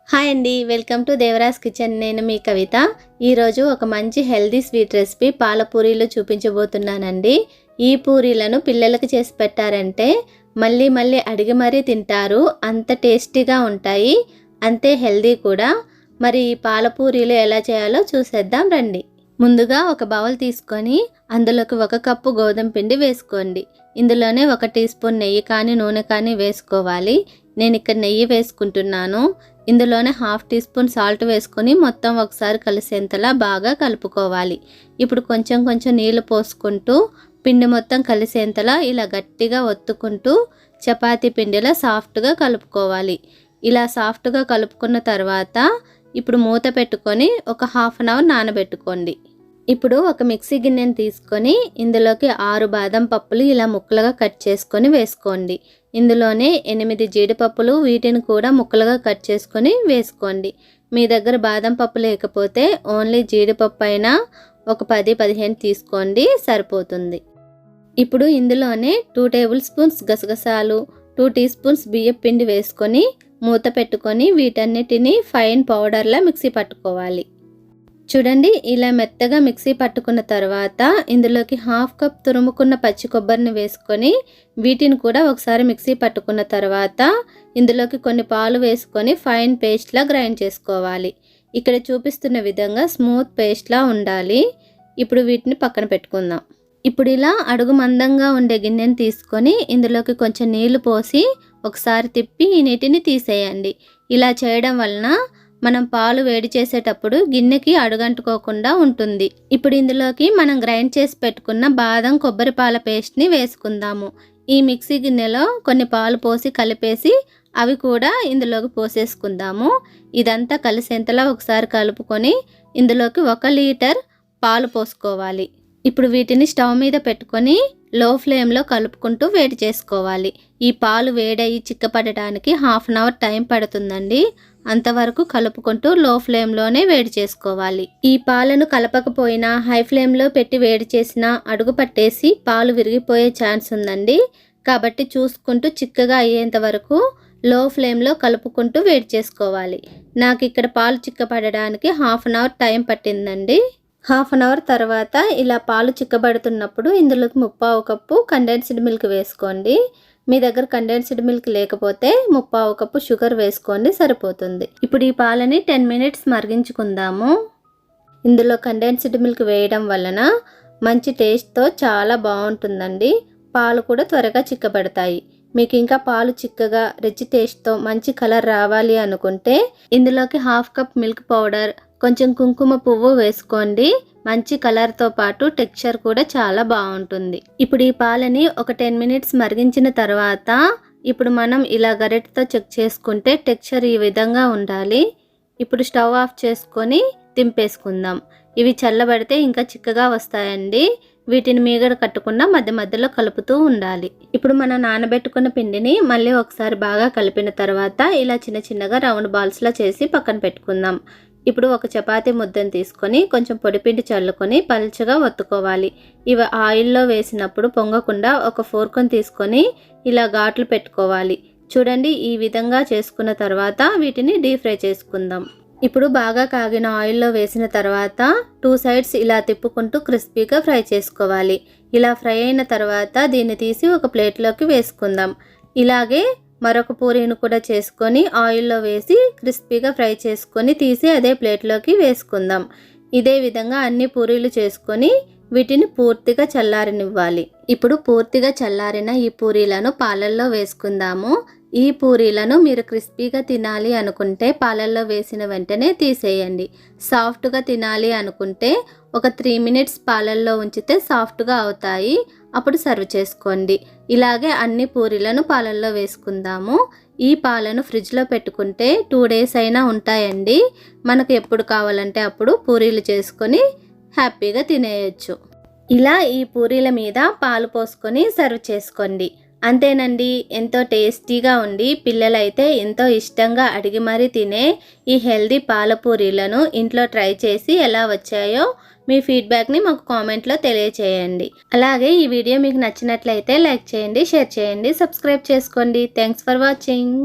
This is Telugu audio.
హాయ్ అండి, వెల్కమ్ టు దేవరాజ్ కిచెన్. నేను మీ కవిత. ఈరోజు ఒక మంచి హెల్దీ స్వీట్ రెసిపీ పాల పూరీలు చూపించబోతున్నానండి. ఈ పూరీలను పిల్లలకు చేసి పెట్టారంటే మళ్ళీ మళ్ళీ అడిగి మరీ తింటారు. అంత టేస్టీగా ఉంటాయి, అంతే హెల్దీ కూడా. మరి ఈ పాల పూరీలు ఎలా చేయాలో చూసేద్దాం రండి. ముందుగా ఒక బౌల్ తీసుకొని అందులోకి 1 కప్పు గోధుమ పిండి వేసుకోండి. ఇందులోనే 1 టీ స్పూన్ నెయ్యి కానీ నూనె కానీ వేసుకోవాలి. నేను ఇక్కడ నెయ్యి వేసుకుంటున్నాను. ఇందులోనే 1/2 టీ స్పూన్ సాల్ట్ వేసుకొని మొత్తం ఒకసారి కలిసేంతలా బాగా కలుపుకోవాలి. ఇప్పుడు కొంచెం కొంచెం నీళ్లు పోసుకుంటూ పిండి మొత్తం కలిసేంతలా ఇలా గట్టిగా ఒత్తుకుంటూ చపాతీ పిండిలా సాఫ్ట్గా కలుపుకోవాలి. ఇలా సాఫ్ట్గా కలుపుకున్న తర్వాత ఇప్పుడు మూత పెట్టుకొని ఒక 1/2 అవర్ నానబెట్టుకోండి. ఇప్పుడు ఒక మిక్సీ గిన్నెని తీసుకొని ఇందులోకి 6 బాదం పప్పులు ఇలా ముక్కలుగా కట్ చేసుకొని వేసుకోండి. ఇందులోనే 8 జీడిపప్పులు, వీటిని కూడా ముక్కలుగా కట్ చేసుకొని వేసుకోండి. మీ దగ్గర బాదం పప్పు లేకపోతే ఓన్లీ జీడిపప్పు అయినా ఒక 10-15 తీసుకోండి, సరిపోతుంది. ఇప్పుడు ఇందులోనే 2 టేబుల్ స్పూన్స్ గసగసాలు, 2 టీ స్పూన్స్ బియ్యం పిండి వేసుకొని మూత పెట్టుకొని వీటన్నిటిని ఫైన్ పౌడర్లా మిక్సీ పట్టుకోవాలి. చూడండి, ఇలా మెత్తగా మిక్సీ పట్టుకున్న తర్వాత ఇందులోకి 1/2 కప్ తురుముకున్న పచ్చి కొబ్బరిని వేసుకొని వీటిని కూడా ఒకసారి మిక్సీ పట్టుకున్న తర్వాత ఇందులోకి కొన్ని పాలు వేసుకొని ఫైన్ పేస్ట్లా గ్రైండ్ చేసుకోవాలి. ఇక్కడ చూపిస్తున్న విధంగా స్మూత్ పేస్ట్లా ఉండాలి. ఇప్పుడు వీటిని పక్కన పెట్టుకుందాం. ఇప్పుడు ఇలా అడుగు మందంగా ఉండే గిన్నెని తీసుకొని ఇందులోకి కొంచెం నీళ్లు పోసి ఒకసారి తిప్పి ఈ నీటిని తీసేయండి. ఇలా చేయడం వలన మనం పాలు వేడి చేసేటప్పుడు గిన్నెకి అడుగంటుకోకుండా ఉంటుంది. ఇప్పుడు ఇందులోకి మనం గ్రైండ్ చేసి పెట్టుకున్న బాదం కొబ్బరి పాల పేస్ట్ని వేసుకుందాము. ఈ మిక్సీ గిన్నెలో కొన్ని పాలు పోసి కలిపేసి అవి కూడా ఇందులోకి పోసేసుకుందాము. ఇదంతా కలిసేంతలా ఒకసారి కలుపుకొని ఇందులోకి 1 లీటర్ పాలు పోసుకోవాలి. ఇప్పుడు వీటిని స్టవ్ మీద పెట్టుకొని లో ఫ్లేమ్లో కలుపుకుంటూ వేడి చేసుకోవాలి. ఈ పాలు వేడయ్యి చిక్కపడటానికి 1/2 అవర్ టైం పడుతుందండి. అంతవరకు కలుపుకుంటూ లో ఫ్లేమ్లోనే వేడి చేసుకోవాలి. ఈ పాలను కలపకపోయినా హై ఫ్లేమ్లో పెట్టి వేడి చేసినా అడుగు పట్టేసి పాలు విరిగిపోయే ఛాన్స్ ఉందండి. కాబట్టి చూసుకుంటూ చిక్కగా అయ్యేంత వరకు లో ఫ్లేమ్లో కలుపుకుంటూ వేడి చేసుకోవాలి. నాకు ఇక్కడ పాలు చిక్కపడడానికి 1/2 అవర్ టైం పట్టిందండి. 1/2 అవర్ తర్వాత ఇలా పాలు చిక్కబడుతున్నప్పుడు ఇందులోకి 3/4 కప్పు కండెన్స్డ్ మిల్క్ వేసుకోండి. మీ దగ్గర కండెన్స్డ్ మిల్క్ లేకపోతే 3/4 కప్పు షుగర్ వేసుకోండి, సరిపోతుంది. ఇప్పుడు ఈ పాలని 10 మినిట్స్ మరిగించుకుందాము. ఇందులో కండెన్స్డ్ మిల్క్ వేయడం వలన మంచి టేస్ట్తో చాలా బాగుంటుందండి. పాలు కూడా త్వరగా చిక్కబడతాయి. మీకు ఇంకా పాలు చిక్కగా రిచ్ టేస్ట్తో మంచి కలర్ రావాలి అనుకుంటే ఇందులోకి 1/2 కప్ మిల్క్ పౌడర్, కొంచెం కుంకుమ పువ్వు వేసుకోండి. మంచి కలర్తో పాటు టెక్స్చర్ కూడా చాలా బాగుంటుంది. ఇప్పుడు ఈ పాలని ఒక 10 మినిట్స్ మరిగించిన తర్వాత ఇప్పుడు మనం ఇలా గరిటెతో చెక్ చేసుకుంటే టెక్స్చర్ ఈ విధంగా ఉండాలి. ఇప్పుడు స్టవ్ ఆఫ్ చేసుకొని దింపేసుకుందాం. ఇవి చల్లబడితే ఇంకా చిక్కగా వస్తాయండి. వీటిని మీగడ కట్టకుండా మధ్య మధ్యలో కలుపుతూ ఉండాలి. ఇప్పుడు మనం నానబెట్టుకున్న పిండిని మళ్ళీ ఒకసారి బాగా కలిపిన తర్వాత ఇలా చిన్న చిన్నగా రౌండ్ బాల్స్లా చేసి పక్కన పెట్టుకుందాం. ఇప్పుడు ఒక చపాతీ ముద్దను తీసుకొని కొంచెం పొడిపిండి చల్లుకొని పల్చగా ఒత్తుకోవాలి. ఇవి ఆయిల్లో వేసినప్పుడు పొంగకుండా ఒక ఫోర్క్ని తీసుకొని ఇలా ఘాట్లు పెట్టుకోవాలి. చూడండి, ఈ విధంగా చేసుకున్న తర్వాత వీటిని డీప్ ఫ్రై చేసుకుందాం. ఇప్పుడు బాగా కాగిన ఆయిల్లో వేసిన తర్వాత 2 సైడ్స్ ఇలా తిప్పుకుంటూ క్రిస్పీగా ఫ్రై చేసుకోవాలి. ఇలా ఫ్రై అయిన తర్వాత దీన్ని తీసి ఒక ప్లేట్లోకి వేసుకుందాం. ఇలాగే మరొక పూరీని కూడా చేసుకొని ఆయిల్లో వేసి క్రిస్పీగా ఫ్రై చేసుకొని తీసి అదే ప్లేట్లోకి వేసుకుందాం. ఇదే విధంగా అన్ని పూరీలు చేసుకొని వీటిని పూర్తిగా చల్లారనివ్వాలి. ఇప్పుడు పూర్తిగా చల్లారిన ఈ పూరీలను పాలల్లో వేసుకుందాము. ఈ పూరీలను మీరు క్రిస్పీగా తినాలి అనుకుంటే పాలల్లో వేసిన వెంటనే తీసేయండి. సాఫ్ట్గా తినాలి అనుకుంటే ఒక 3 మినిట్స్ పాలల్లో ఉంచితే సాఫ్ట్గా అవుతాయి. అప్పుడు సర్వ్ చేసుకోండి. ఇలాగే అన్ని పూరీలను పాలల్లో వేసుకుందాము. ఈ పాలను ఫ్రిడ్జ్లో పెట్టుకుంటే 2 డేస్ అయినా ఉంటాయండి. మనకు ఎప్పుడు కావాలంటే అప్పుడు పూరీలు చేసుకొని హ్యాపీగా తినేయచ్చు. ఇలా ఈ పూరీల మీద పాలు పోసుకొని సర్వ్ చేసుకోండి. అంతేనండి, ఎంతో టేస్టీగా ఉండి పిల్లలైతే ఎంతో ఇష్టంగా అడిగి మరీ తినే ఈ హెల్దీ పాల పూరీలను ఇంట్లో ట్రై చేసి ఎలా వచ్చాయో మీ ఫీడ్బ్యాక్ని మాకు కామెంట్లో తెలియచేయండి. అలాగే ఈ వీడియో మీకు నచ్చినట్లయితే లైక్ చేయండి, షేర్ చేయండి, సబ్స్క్రైబ్ చేసుకోండి. Thanks for watching.